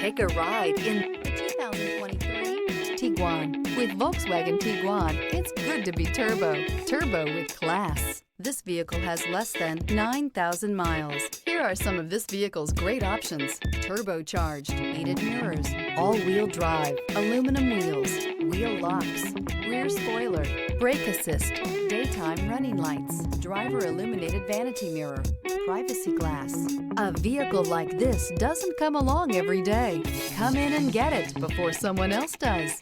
Take a ride in the 2023 Tiguan. With Volkswagen Tiguan, it's good to be turbo. Turbo with class. This vehicle has less than 9,000 miles. Here are some of this vehicle's great options: turbocharged, heated mirrors, all-wheel drive, aluminum wheels, wheel locks, rear spoiler, brake assist, daytime running lights, driver illuminated vanity mirror, privacy glass. A vehicle like this doesn't come along every day. Come in and get it before someone else does.